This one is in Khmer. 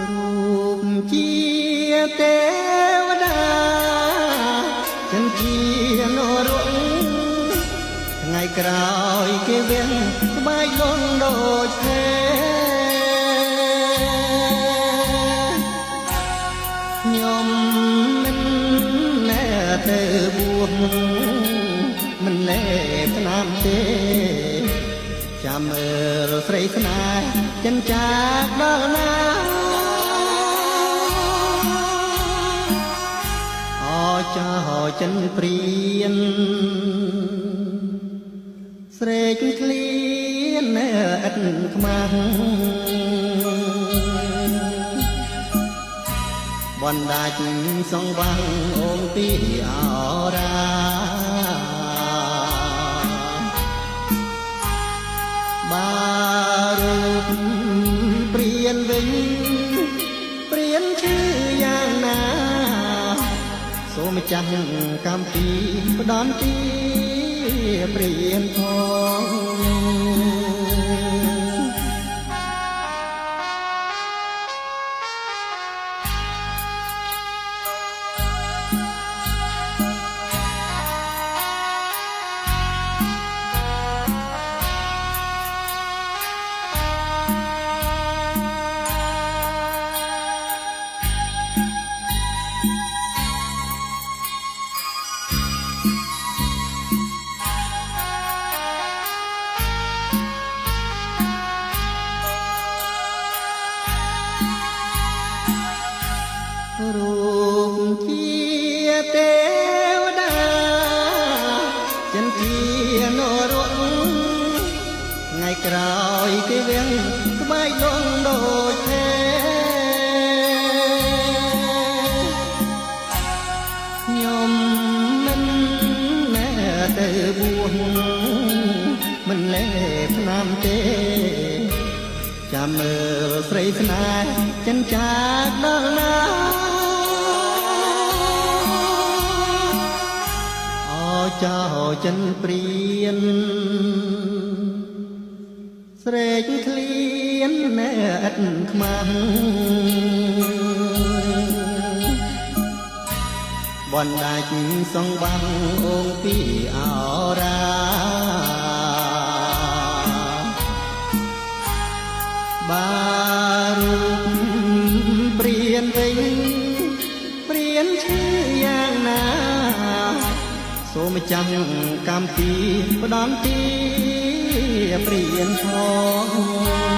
រូបជាទេវតាចិនជានរៈថ្ងៃក្រោយគេវិញស្បែកលន់ដូចទេខ្ញុំមិនណែទៅបួសមិនលែស្នាមទេចាំមើលស្រីស្នេហ៍ចិនចាកដល់ណាអចាចិនព្រៀនស្រែកឃ្លៀនឥតខ្មាស់បណ្ដាច់សងវាំងអូនពីអរាបារូបព្រៀនវិញព្រៀនឈឺយ៉ាងណាសូមចាស់កម្មពីផ្ដន់ទីព្រៀនផងរូបជាទេវតាចិនជានរៈថ្ងៃក្រោយគេវិញស្បែកលន់ដូចទេខ្ញុំមិនណែទៅបួសមិនលែស្នាមទេចាំមើលស្រីស្នេហ៍ចិនចាកដល់ណាចោចិនព្រៀនស្រែកឃ្លៀនណែឥតខ្មាស់បណ្ដាច់សងវាំងអូនពីអរាបារូបព្រៀនវិញព្រៀនឈឺយ៉ាងណាសូមចាំកម្មពីផ្ដន់ទីព្រៀនផង